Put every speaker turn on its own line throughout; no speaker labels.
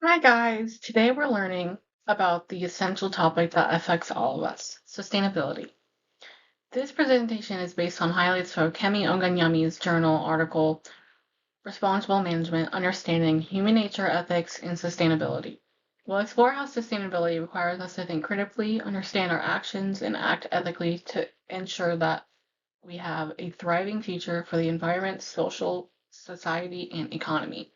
Hi guys, today we're learning about the essential topic that affects all of us, sustainability. This presentation is based on highlights from Kemi Oganyami's journal article, Responsible Management, Understanding Human Nature, Ethics, and Sustainability. We'll explore how sustainability requires us to think critically, understand our actions, and act ethically to ensure that we have a thriving future for the environment, social, society, and economy.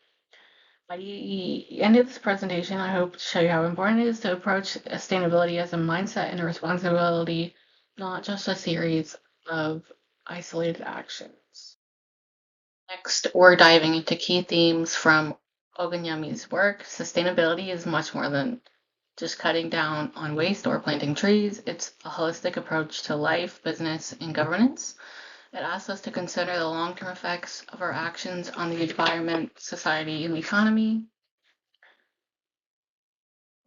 By the end of this presentation, I hope to show you how important it is to approach sustainability as a mindset and a responsibility, not just a series of isolated actions. Next, we're diving into key themes from Oganyami's work. Sustainability is much more than just cutting down on waste or planting trees. It's a holistic approach to life, business, and governance. It asks us to consider the long-term effects of our actions on the environment, society, and the economy.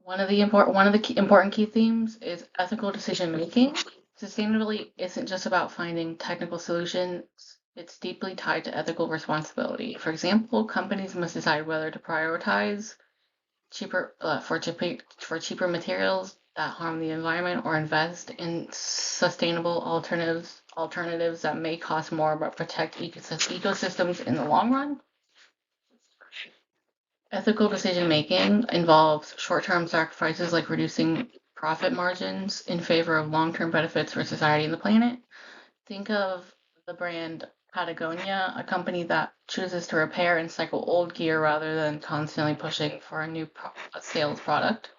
One of the important key themes is ethical decision making. Sustainability isn't just about finding technical solutions, it's deeply tied to ethical responsibility. For example, companies must decide whether to prioritize cheaper materials that harm the environment or invest in sustainable alternatives that may cost more but protect ecosystems in the long run. Ethical decision-making involves short-term sacrifices like reducing profit margins in favor of long-term benefits for society and the planet. Think of the brand Patagonia, a company that chooses to repair and cycle old gear rather than constantly pushing for a new sales product.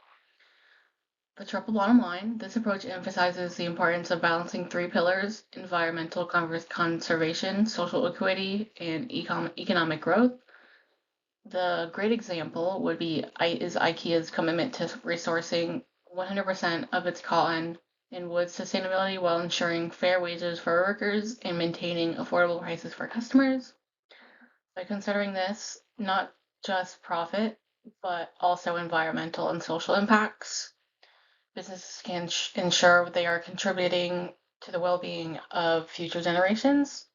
The triple bottom line, this approach emphasizes the importance of balancing three pillars: environmental conservation, social equity, and economic growth. The great example would be is IKEA's commitment to resourcing 100% of its cotton and wood sustainability while ensuring fair wages for workers and maintaining affordable prices for customers. By considering this, not just profit, but also environmental and social impacts, businesses can ensure they are contributing to the well-being of future generations.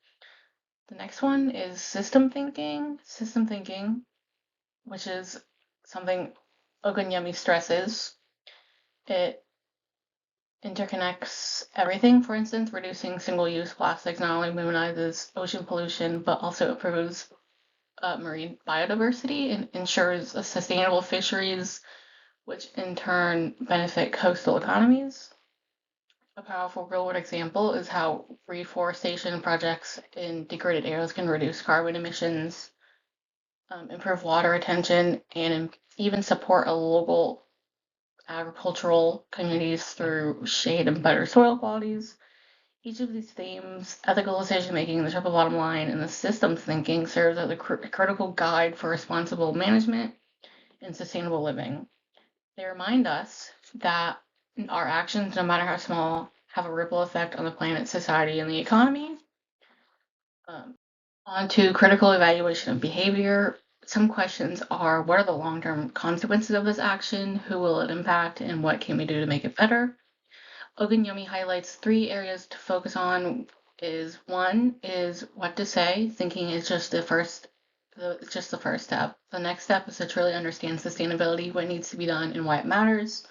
The next one is system thinking. System thinking, which is something Oganyami stresses. It interconnects everything. For instance, reducing single-use plastics not only minimizes ocean pollution, but also improves marine biodiversity and ensures sustainable fisheries, which in turn benefit coastal economies. A powerful real-world example is how reforestation projects in degraded areas can reduce carbon emissions, improve water retention, and even support a local agricultural communities through shade and better soil qualities. Each of these themes, ethical decision making, the triple bottom line, and the systems thinking, serves as a critical guide for responsible management and sustainable living. They remind us that our actions, no matter how small, have a ripple effect on the planet, society, and the economy. Um, On to critical evaluation of behavior. Some questions are: what are the long-term consequences of this action? Who will it impact? And what can we do to make it better? Oganyami highlights three areas to focus on. One is what to say. Thinking is just the first step. The next step is to truly understand sustainability, what needs to be done and why it matters.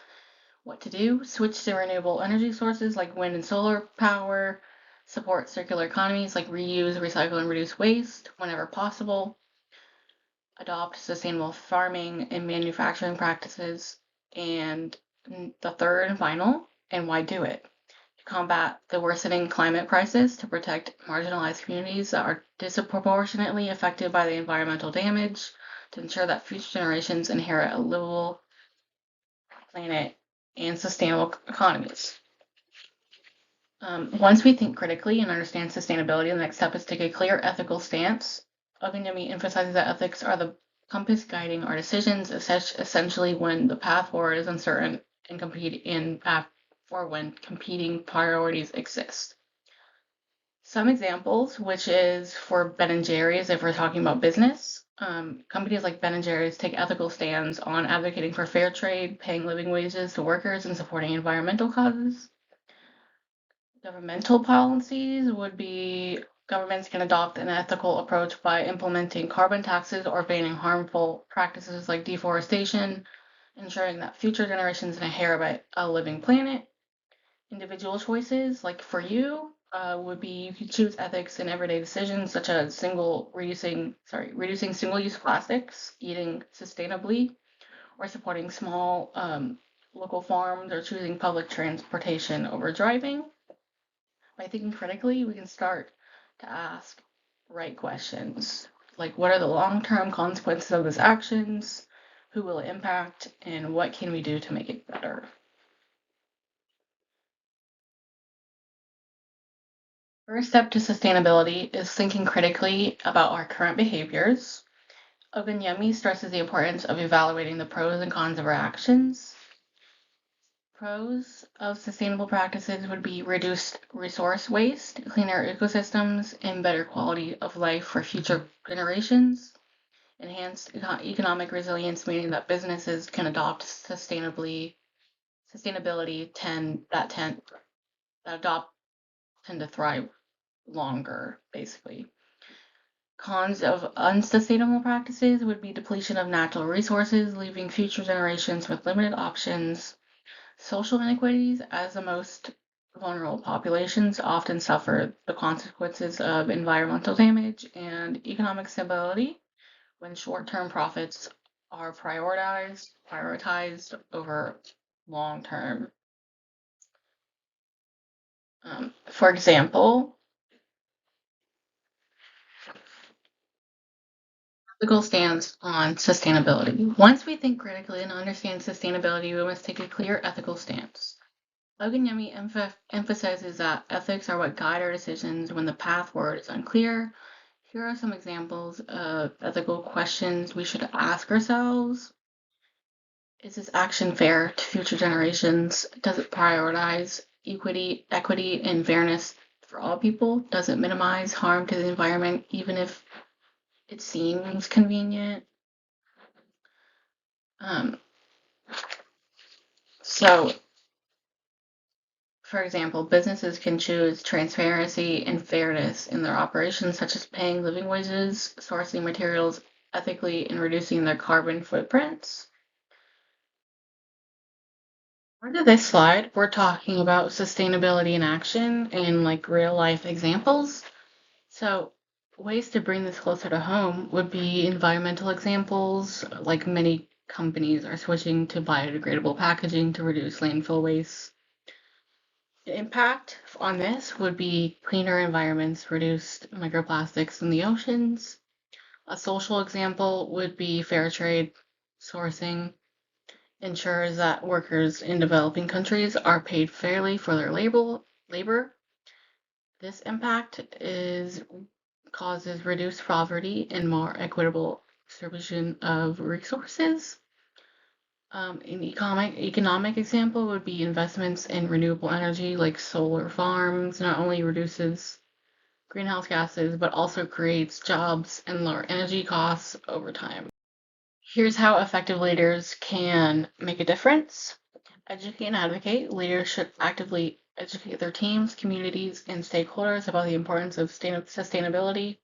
What to do: switch to renewable energy sources like wind and solar power, support circular economies like reuse, recycle, and reduce waste whenever possible, adopt sustainable farming and manufacturing practices, and the third and final, and why do it? To combat the worsening climate crisis, to protect marginalized communities that are disproportionately affected by the environmental damage, to ensure that future generations inherit a livable planet and sustainable economies. Once we think critically and understand sustainability, the next step is to take a clear ethical stance. Oganyami emphasizes that ethics are the compass guiding our decisions, essentially when the path forward is uncertain or when competing priorities exist. Some examples, which is for Ben & Jerry's, if we're talking about business, companies like Ben & Jerry's take ethical stands on advocating for fair trade, paying living wages to workers, and supporting environmental causes. Governmental policies would be Governments can adopt an ethical approach by implementing carbon taxes or banning harmful practices like deforestation, ensuring that future generations inherit a living planet. Individual choices, like for you, would be you could choose ethics in everyday decisions such as reducing single-use plastics, eating sustainably, or supporting small local farms, or choosing public transportation over driving. By thinking critically, we can start to ask right questions, like what are the long-term consequences of these actions, who will it impact, and what can we do to make it better. First step to sustainability is thinking critically about our current behaviors. Ogunyemi stresses the importance of evaluating the pros and cons of our actions. Pros of sustainable practices would be reduced resource waste, cleaner ecosystems, and better quality of life for future generations. Enhanced economic resilience, meaning that businesses can adopt sustainability tend to thrive longer, basically. Cons of unsustainable practices would be depletion of natural resources, leaving future generations with limited options. Social inequities, as the most vulnerable populations often suffer the consequences of environmental damage, and economic stability, when short-term profits are prioritized over long-term. For example, ethical stance on sustainability. Once we think critically and understand sustainability, we must take a clear ethical stance. Oganyemi emphasizes that ethics are what guide our decisions when the path forward is unclear. Here are some examples of ethical questions we should ask ourselves. Is this action fair to future generations? Does it prioritize equity, and fairness for all people? Does it minimize harm to the environment, even if it seems convenient? Um, so, for example, businesses can choose transparency and fairness in their operations, such as paying living wages, sourcing materials ethically, and reducing their carbon footprints. For this slide, we're talking about sustainability in action and like real life examples. So, ways to bring this closer to home would be environmental examples, like many companies are switching to biodegradable packaging to reduce landfill waste. The impact on this would be cleaner environments, reduced microplastics in the oceans. A social example would be fair trade sourcing ensures that workers in developing countries are paid fairly for their labor. This impact causes reduced poverty and more equitable distribution of resources. An economic example would be investments in renewable energy like solar farms not only reduces greenhouse gases but also creates jobs and lower energy costs over time. Here's how effective leaders can make a difference. Educate and advocate. Leaders should actively educate their teams, communities, and stakeholders about the importance of sustainability,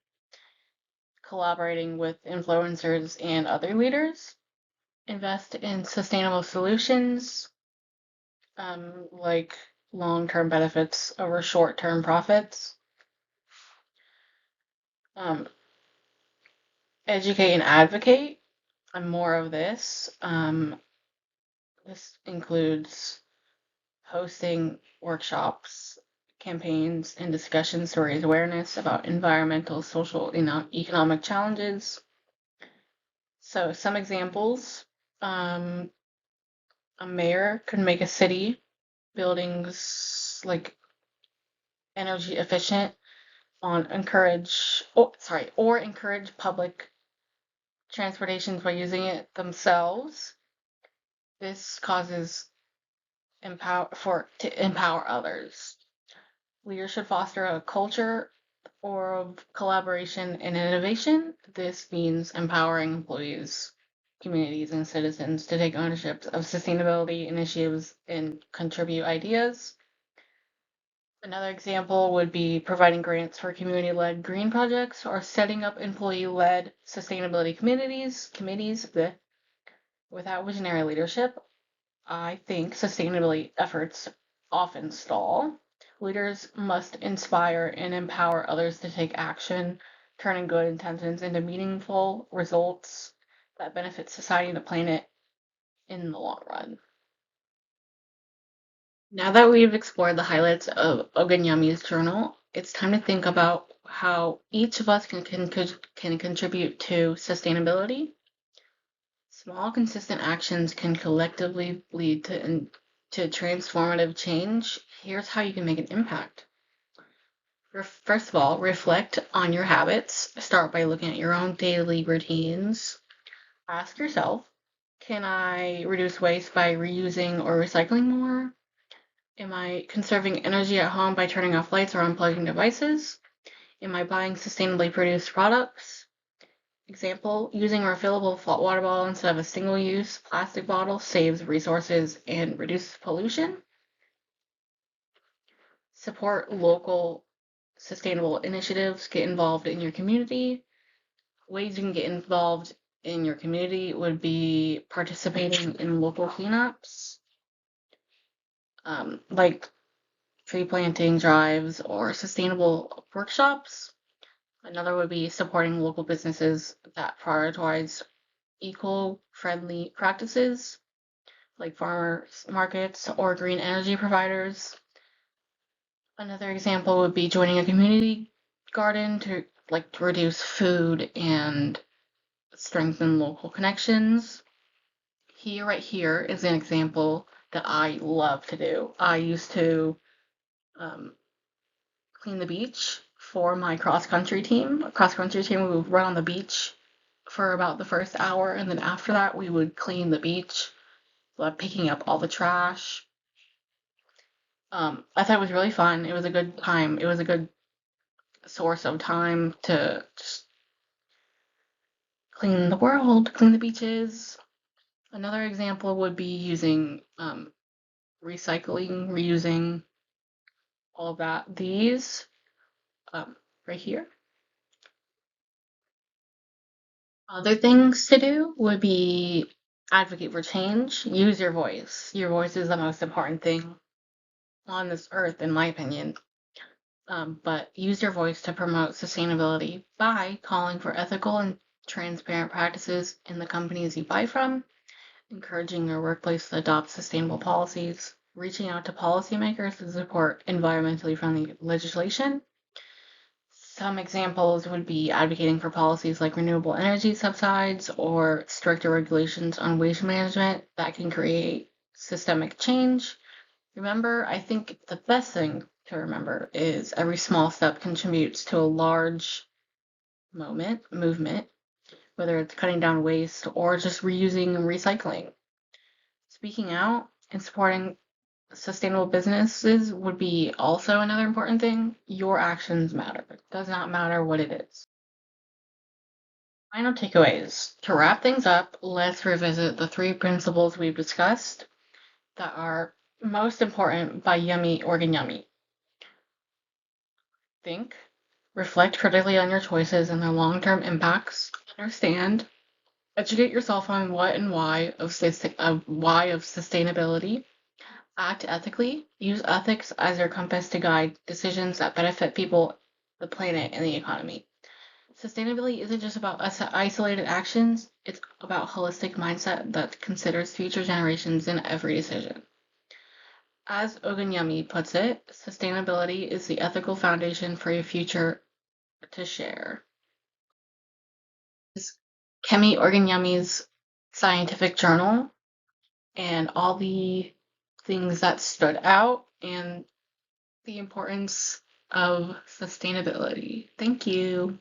collaborating with influencers and other leaders. Invest in sustainable solutions, like long-term benefits over short-term profits. Um, Educate and advocate on more of this. This includes hosting workshops, campaigns, and discussions to raise awareness about environmental, social, and economic challenges. So, some examples a mayor could make a city buildings like energy efficient or encourage public transportations by using it themselves. This causes to empower others. Leaders should foster a culture of collaboration and innovation. This means empowering employees, communities, and citizens to take ownership of sustainability initiatives and contribute ideas. Another example would be providing grants for community-led green projects or setting up employee-led sustainability committees. Without visionary leadership, I think sustainability efforts often stall. Leaders must inspire and empower others to take action, turning good intentions into meaningful results that benefit society and the planet in the long run. Now that we've explored the highlights of Oganyami's journal, it's time to think about how each of us can contribute to sustainability. Small, consistent actions can collectively lead to transformative change. Here's how you can make an impact. First of all, reflect on your habits. Start by looking at your own daily routines. Ask yourself, can I reduce waste by reusing or recycling more? Am I conserving energy at home by turning off lights or unplugging devices? Am I buying sustainably produced products? Example, using a refillable water bottle instead of a single-use plastic bottle saves resources and reduces pollution. Support local sustainable initiatives. Get involved in your community. Ways you can get involved in your community would be participating in local cleanups, like tree planting drives or sustainable workshops. Another would be supporting local businesses that prioritize eco-friendly practices, like farmers markets or green energy providers. Another example would be joining a community garden to reduce food and strengthen local connections. Right here is an example that I love to do. I used to um, clean the beach for my cross-country team. Cross-country team, we would run on the beach for about the first hour, and then after that, we would clean the beach, picking up all the trash. I thought it was really fun. It was a good time. It was a good source of time to just clean the world, clean the beaches. Another example would be using recycling, reusing, all of that. These right here. Other things to do would be advocate for change, use your voice. Your voice is the most important thing on this earth, in my opinion. But use your voice to promote sustainability by calling for ethical and transparent practices in the companies you buy from, encouraging your workplace to adopt sustainable policies, reaching out to policymakers to support environmentally friendly legislation. Some examples would be advocating for policies like renewable energy subsidies or stricter regulations on waste management that can create systemic change. Remember, I think the best thing to remember is every small step contributes to a large movement, whether it's cutting down waste or just reusing and recycling. Speaking out and supporting sustainable businesses would be also another important thing. Your actions matter. It does not matter what it is. Final takeaways. To wrap things up, let's revisit the three principles we've discussed that are most important by Yummy Origami. Think, reflect critically on your choices and their long-term impacts. Understand, educate yourself on what and why of sustainability. Act ethically. Use ethics as your compass to guide decisions that benefit people, the planet, and the economy. Sustainability isn't just about isolated actions, it's about holistic mindset that considers future generations in every decision. As Oganyami puts it, sustainability is the ethical foundation for your future to share. This is Kemi Oganyami's scientific journal and all the things that stood out and the importance of sustainability. Thank you.